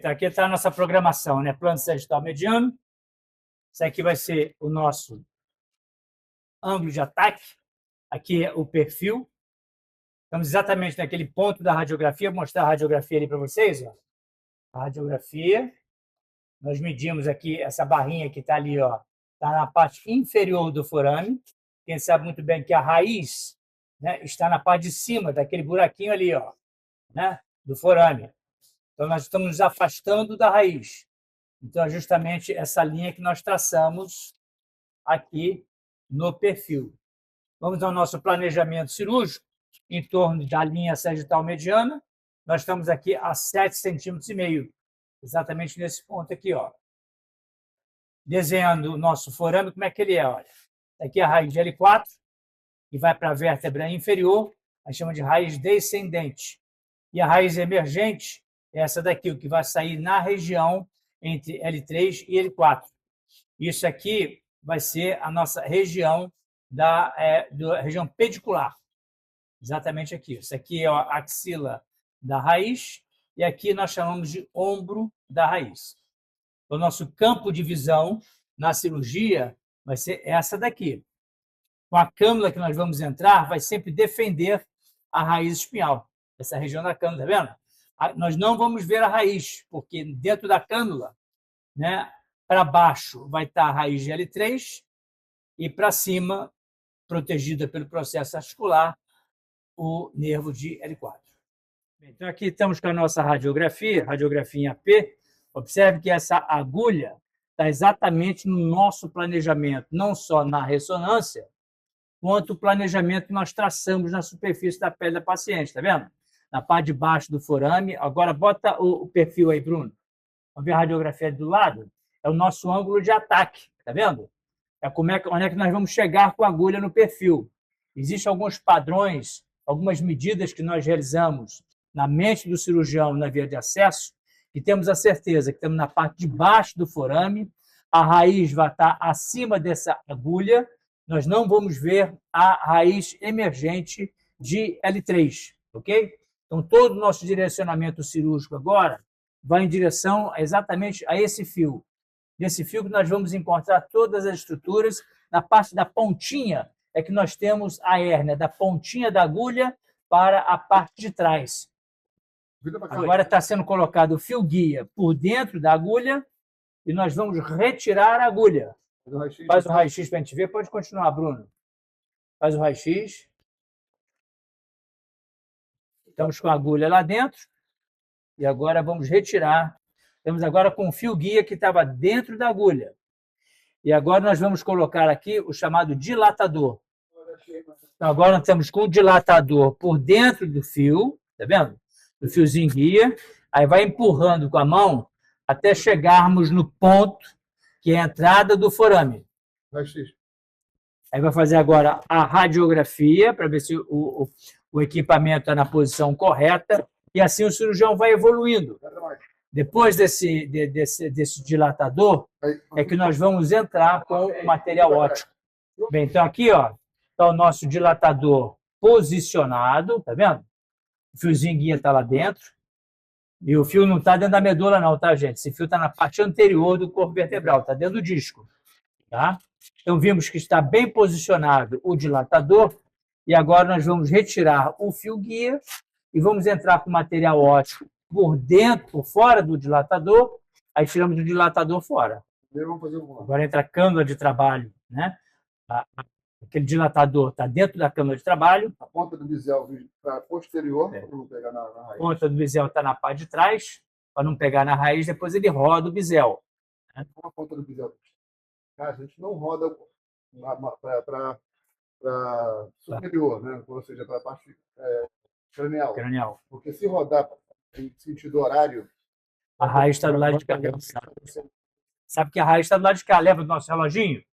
Então, aqui está a nossa programação, né? Plano sagital mediano. Isso aqui vai ser o nosso ângulo de ataque. Aqui é o perfil. Estamos exatamente naquele ponto da radiografia. Vou mostrar a radiografia ali para vocês. Ó. A radiografia. Nós medimos aqui essa barrinha que está ali, ó. Está na parte inferior do forame. Quem sabe muito bem que a raiz, né, está na parte de cima daquele buraquinho ali, ó, né, do forame. Então, nós estamos nos afastando da raiz. Então, é justamente essa linha que nós traçamos aqui no perfil. Vamos ao nosso planejamento cirúrgico, em torno da linha sagital mediana. Nós estamos aqui a 7,5 centímetros, exatamente nesse ponto aqui, ó. Desenhando o nosso forame, como é que ele é? Olha, aqui é a raiz de L4, que vai para a vértebra inferior, a gente chama de raiz descendente. E a raiz emergente é essa daqui, o que vai sair na região entre L3 e L4. Isso aqui vai ser a nossa região da região pedicular. Exatamente aqui. Isso aqui é a axila da raiz e aqui nós chamamos de ombro da raiz. O nosso campo de visão na cirurgia vai ser essa daqui. Com a cânula que nós vamos entrar, vai sempre defender a raiz espinhal. Essa região da cânula, tá vendo? Nós não vamos ver a raiz, porque dentro da cânula, né, para baixo vai estar a raiz de L3 e para cima, protegida pelo processo articular, o nervo de L4. Então, aqui estamos com a nossa radiografia em AP. Observe que essa agulha está exatamente no nosso planejamento, não só na ressonância, quanto o planejamento que nós traçamos na superfície da pele da paciente, está vendo? Na parte de baixo do forame. Agora, bota o perfil aí, Bruno. Vamos ver a radiografia do lado? É o nosso ângulo de ataque, está vendo? É onde é que nós vamos chegar com a agulha no perfil. Existem alguns padrões, algumas medidas que nós realizamos na mente do cirurgião na via de acesso, e temos a certeza que estamos na parte de baixo do forame, a raiz vai estar acima dessa agulha, nós não vamos ver a raiz emergente de L3, ok? Então, todo o nosso direcionamento cirúrgico agora vai em direção exatamente a esse fio. Nesse fio que nós vamos encontrar todas as estruturas. Na parte da pontinha é que nós temos a hérnia, da pontinha da agulha para a parte de trás. Agora está sendo colocado o fio guia por dentro da agulha e nós vamos retirar a agulha. Faz o raio-x para a gente ver. Pode continuar, Bruno. Faz o raio-x. Estamos com a agulha lá dentro e agora vamos retirar. Estamos agora com o fio guia que estava dentro da agulha. E agora nós vamos colocar aqui o chamado dilatador. Então, agora nós estamos com o dilatador por dentro do fio, tá vendo? Do fiozinho guia. Aí vai empurrando com a mão até chegarmos no ponto que é a entrada do forame. Aí vai fazer agora a radiografia para ver se o equipamento está na posição correta e assim o cirurgião vai evoluindo. Depois desse dilatador é que nós vamos entrar com o material óptico. Bem, então aqui ó, está o nosso dilatador posicionado, tá vendo? O fiozinho guia está lá dentro. E o fio não está dentro da medula não, tá, gente? Esse fio está na parte anterior do corpo vertebral, está dentro do disco. Tá? Então vimos que está bem posicionado o dilatador e agora nós vamos retirar o fio guia e vamos entrar com o material óptico por dentro, por fora do dilatador, aí tiramos o dilatador fora. Agora entra a cânula de trabalho, né? Aquele dilatador está dentro da cânula de trabalho. A ponta do bisel para posterior, para não pegar na raiz. A ponta do bisel está na parte de trás, para não pegar na raiz, depois ele roda o bisel. Né? A ponta do bisel. Cara, a gente não roda para superior, né? Ou seja, para a parte cranial. Porque se rodar em sentido horário... A raiz está do lado de cá. Sabe que a raiz está do lado de cá. Leva do nosso reloginho?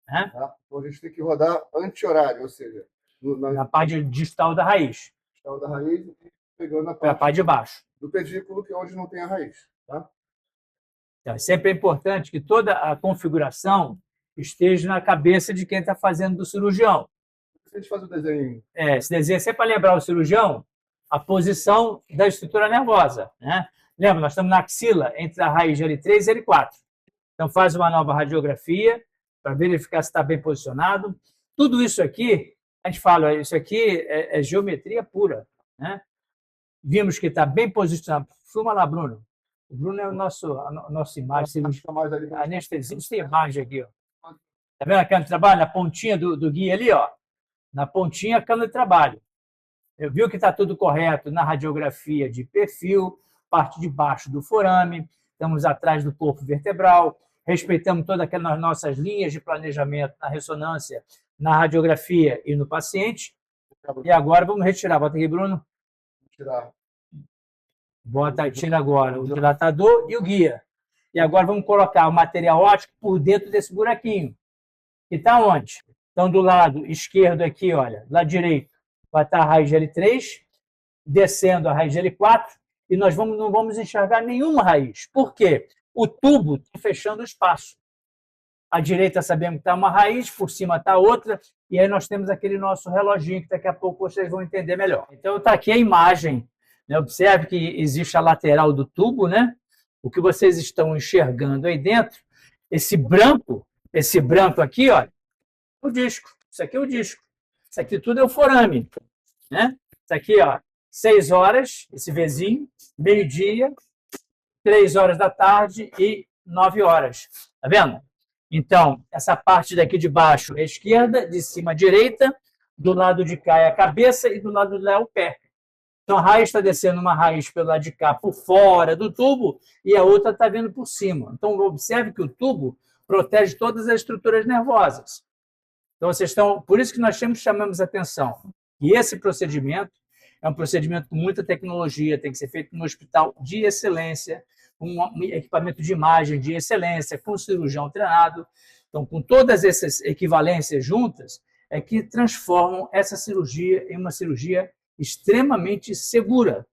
Né? Tá? Então a gente tem que rodar anti-horário, ou seja... Na parte distal da raiz. Distal da raiz e pegando a parte de baixo. Do pedículo, que é onde não tem a raiz. Tá? Então, sempre é importante que toda a configuração esteja na cabeça de quem está fazendo do cirurgião. Se a gente faz o desenho... Esse desenho é sempre para lembrar o cirurgião a posição da estrutura nervosa. Né? Lembra, nós estamos na axila, entre a raiz de L3 e L4. Então, faz uma nova radiografia para verificar se está bem posicionado. Tudo isso aqui, a gente fala, isso aqui é geometria pura, né? Vimos que está bem posicionado. Filma lá, Bruno. O Bruno é a nossa imagem. Anestesista tem imagem aqui. Está vendo a câmera de trabalho? Na pontinha do guia ali, ó. Na pontinha, a câmera de trabalho. Eu vi que está tudo correto na radiografia de perfil, parte de baixo do forame, estamos atrás do corpo vertebral, respeitamos todas aquelas nossas linhas de planejamento na ressonância, na radiografia e no paciente. E agora vamos retirar. Bota aqui, Bruno. Tirar. Tira agora o dilatador e o guia. E agora vamos colocar o material óptico por dentro desse buraquinho. Que está onde? Então, do lado esquerdo aqui, olha, do lado direito, vai estar a raiz de L3, descendo a raiz de L4, e nós não vamos enxergar nenhuma raiz. Por quê? O tubo está fechando o espaço. À direita sabemos que está uma raiz, por cima está outra, e aí nós temos aquele nosso reloginho que daqui a pouco vocês vão entender melhor. Então, está aqui a imagem. Né? Observe que existe a lateral do tubo, né? O que vocês estão enxergando aí dentro, esse branco aqui, olha, o disco. Isso aqui é o disco. Isso aqui tudo é o forame. Né? Isso aqui, ó, 6 horas, esse Vzinho, meio-dia, 3 horas da tarde e 9 horas. Tá vendo? Então, essa parte daqui de baixo é a esquerda, de cima a direita, do lado de cá é a cabeça e do lado de lá é o pé. Então, a raiz está descendo uma raiz pelo lado de cá por fora do tubo e a outra está vindo por cima. Então, observe que o tubo protege todas as estruturas nervosas. Então, vocês estão... Por isso que nós sempre chamamos a atenção. E esse procedimento é um procedimento com muita tecnologia, tem que ser feito num hospital de excelência, com um equipamento de imagem de excelência, com cirurgião treinado. Então, com todas essas equivalências juntas, é que transformam essa cirurgia em uma cirurgia extremamente segura,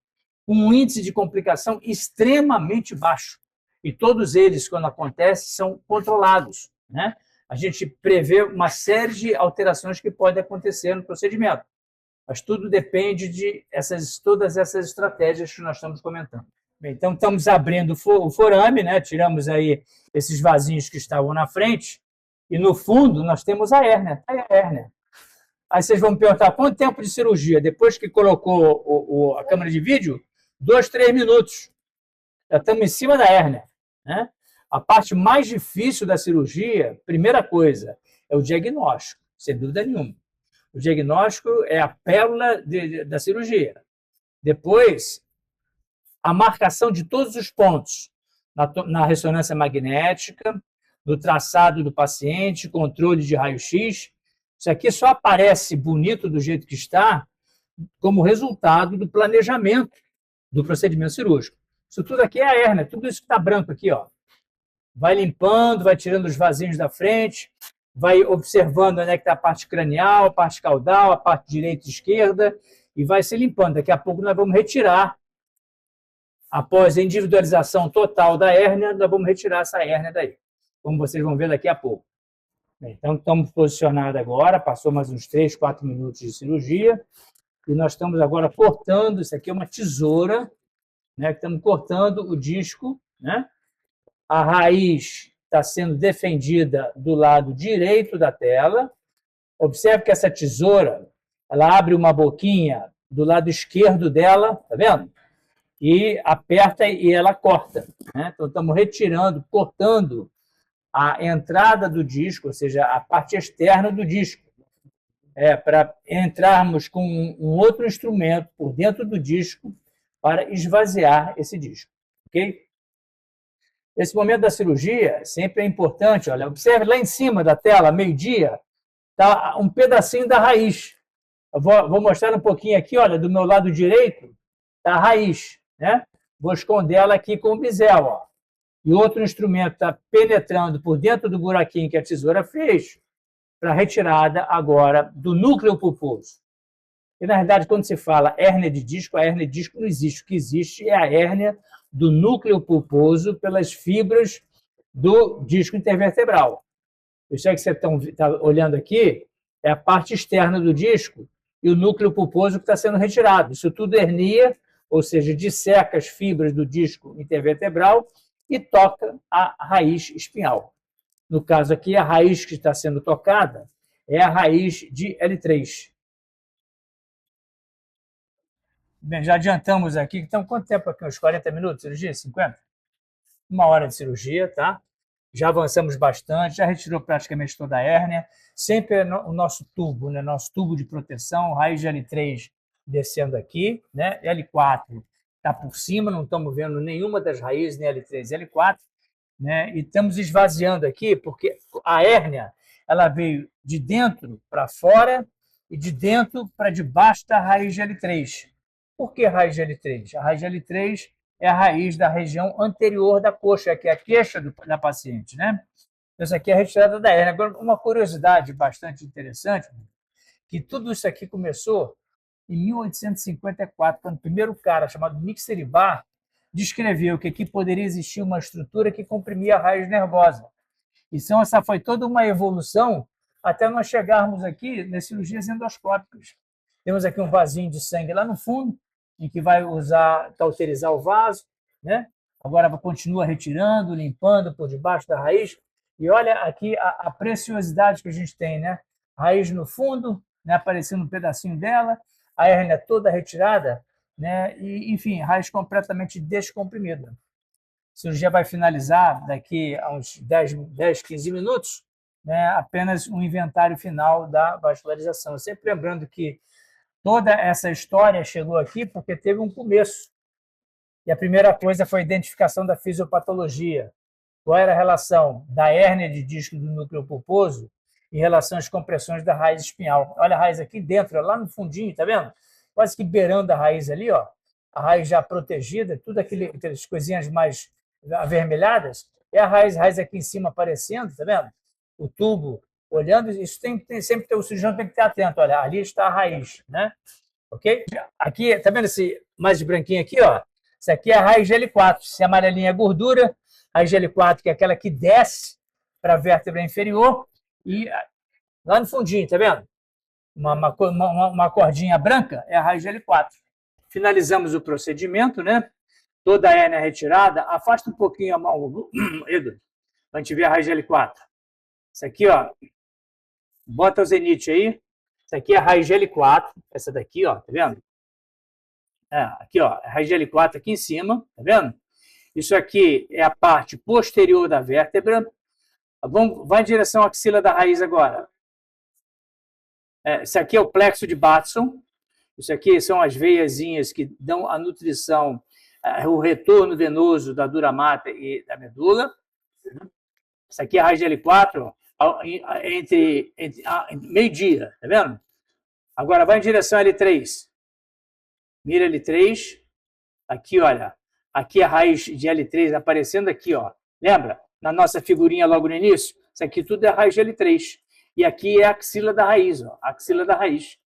com um índice de complicação extremamente baixo. E todos eles, quando acontecem, são controlados, né? A gente prevê uma série de alterações que podem acontecer no procedimento, mas tudo depende de todas essas estratégias que nós estamos comentando. Bem, então, estamos abrindo o forame, né? Tiramos aí esses vasinhos que estavam na frente, e no fundo nós temos a hérnia. A hérnia. Aí vocês vão me perguntar, quanto tempo de cirurgia? Depois que colocou a câmera de vídeo, 2, 3 minutos. Já estamos em cima da hérnia, né? A parte mais difícil da cirurgia, primeira coisa, é o diagnóstico, sem dúvida nenhuma. O diagnóstico é a pérola da cirurgia. Depois, a marcação de todos os pontos na ressonância magnética, no traçado do paciente, controle de raio-x. Isso aqui só aparece bonito do jeito que está como resultado do planejamento do procedimento cirúrgico. Isso tudo aqui é a hérnia, tudo isso que está branco aqui, ó. Vai limpando, vai tirando os vasinhos da frente, vai observando onde é que está a parte cranial, a parte caudal, a parte direita e esquerda, e vai se limpando. Daqui a pouco nós vamos retirar, após a individualização total da hérnia, nós vamos retirar essa hérnia daí, como vocês vão ver daqui a pouco. Então, estamos posicionados agora, passou mais uns 3, 4 minutos de cirurgia, e nós estamos agora cortando, isso aqui é uma tesoura, né, que estamos cortando o disco, né? A raiz está sendo defendida do lado direito da tela. Observe que essa tesoura, ela abre uma boquinha do lado esquerdo dela, tá vendo? E aperta e ela corta, né? Então, estamos retirando, cortando a entrada do disco, ou seja, a parte externa do disco, para entrarmos com um outro instrumento por dentro do disco para esvaziar esse disco, ok? Esse momento da cirurgia sempre é importante. Olha, observe lá em cima da tela, meio-dia, está um pedacinho da raiz. Eu vou mostrar um pouquinho aqui, olha, do meu lado direito, está a raiz, né? Vou esconder ela aqui com o bisel, ó. E outro instrumento está penetrando por dentro do buraquinho que a tesoura fez para a retirada agora do núcleo pulposo. E, na verdade, quando se fala hérnia de disco, a hérnia de disco não existe. O que existe é a hérnia do núcleo pulposo pelas fibras do disco intervertebral. Isso é que você está olhando aqui, é a parte externa do disco e o núcleo pulposo que está sendo retirado. Isso tudo hernia ou seja, disseca as fibras do disco intervertebral e toca a raiz espinhal. No caso aqui, a raiz que está sendo tocada é a raiz de L3. Bem, já adiantamos aqui. Então, quanto tempo aqui? Uns 40 minutos de cirurgia? 50? 1 hora de cirurgia, tá? Já avançamos bastante, já retirou praticamente toda a hérnia. Sempre o nosso tubo, né? Nosso tubo de proteção, raiz de L3 descendo aqui, né? L4 está por cima, não estamos vendo nenhuma das raízes, nem L3 e L4, né? E estamos esvaziando aqui, porque a hérnia ela veio de dentro para fora e de dentro para debaixo da raiz de L3. Por que raiz de L3? A raiz de L3 é a raiz da região anterior da coxa, que é a queixa da paciente, né? Então, isso aqui é a retirada da hérnia. Agora, uma curiosidade bastante interessante, que tudo isso aqui começou em 1854, quando o primeiro cara, chamado Mixeribar, descreveu que aqui poderia existir uma estrutura que comprimia a raiz nervosa. Então, essa foi toda uma evolução até nós chegarmos aqui nas cirurgias endoscópicas. Temos aqui um vasinho de sangue lá no fundo, em que vai cauterizar o vaso, né? Agora continua retirando, limpando por debaixo da raiz. E olha aqui a preciosidade que a gente tem, né? Raiz no fundo, né? Aparecendo um pedacinho dela, a hérnia toda retirada, né? E, enfim, raiz completamente descomprimida. A cirurgia vai finalizar daqui a uns 10, 15 minutos, né? Apenas um inventário final da vascularização. Sempre lembrando que toda essa história chegou aqui porque teve um começo. E a primeira coisa foi a identificação da fisiopatologia. Qual era a relação da hérnia de disco do núcleo pulposo em relação às compressões da raiz espinhal. Olha a raiz aqui dentro, lá no fundinho, tá vendo? Quase que beirando a raiz ali, ó. A raiz já protegida, tudo aquelas coisinhas mais avermelhadas, é a raiz aqui em cima aparecendo, tá vendo? O tubo olhando, isso sempre ter o cirurgião tem que estar atento, olha, ali está a raiz, né? Ok? Aqui, tá vendo esse mais branquinho aqui, ó? Isso aqui é a raiz L4, se amarelinha é gordura, a raiz L4 que é aquela que desce para a vértebra inferior e lá no fundinho, tá vendo? Uma cordinha branca é a raiz L4. Finalizamos o procedimento, né? Toda a hérnia retirada, afasta um pouquinho a mão, Edu, para a gente ver a raiz L4. Isso aqui, ó, bota o zenite aí. Isso aqui é a raiz L4, essa daqui, ó, tá vendo? Aqui, ó, a raiz L4 aqui em cima, tá vendo? Isso aqui é a parte posterior da vértebra. Vai em direção à axila da raiz agora. Isso aqui é o plexo de Batson. Isso aqui são as veiazinhas que dão a nutrição, o retorno venoso da dura mata e da medula. Isso aqui é a raiz L4, ó, entre meio-dia, tá vendo? Agora vai em direção a L3. Mira L3. Aqui, olha. Aqui a raiz de L3 aparecendo aqui, ó. Lembra? Na nossa figurinha logo no início? Isso aqui tudo é a raiz de L3. E aqui é a axila da raiz, ó. A axila da raiz.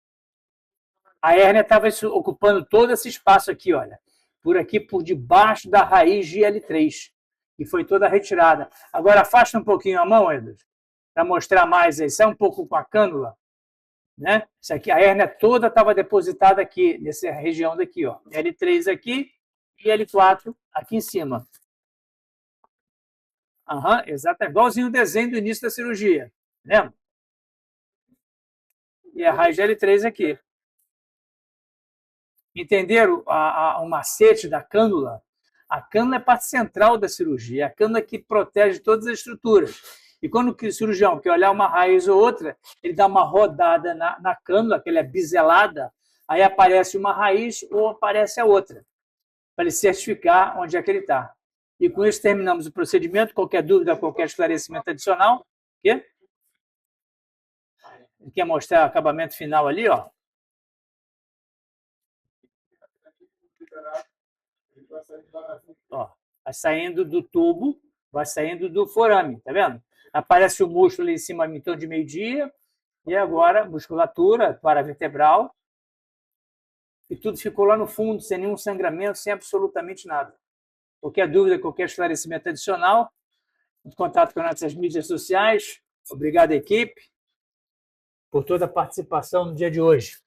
A hérnia estava ocupando todo esse espaço aqui, olha. Por aqui, por debaixo da raiz de L3. E foi toda retirada. Agora afasta um pouquinho a mão, Edson, para mostrar mais aí. Sai um pouco com a cânula. Né? Isso aqui, a hérnia toda estava depositada aqui, nessa região daqui, ó. L3 aqui e L4 aqui em cima. Exato, igualzinho o desenho do início da cirurgia. Lembra? E a raiz de L3 aqui. Entenderam o macete da cânula? A cânula é a parte central da cirurgia, é a cânula que protege todas as estruturas. E quando o cirurgião quer olhar uma raiz ou outra, ele dá uma rodada na cânula, que ela é biselada, aí aparece uma raiz ou aparece a outra, para ele certificar onde é que ele está. E com isso terminamos o procedimento. Qualquer dúvida, qualquer esclarecimento adicional? Quê? Ele quer mostrar o acabamento final ali, ó. Ó, vai saindo do tubo, vai saindo do forame, tá vendo? Aparece o músculo ali em cima, em torno de meio-dia, e agora musculatura paravertebral, e tudo ficou lá no fundo, sem nenhum sangramento, sem absolutamente nada. Qualquer dúvida, qualquer esclarecimento adicional, entre em contato com nossas mídias sociais. Obrigado, equipe, por toda a participação no dia de hoje.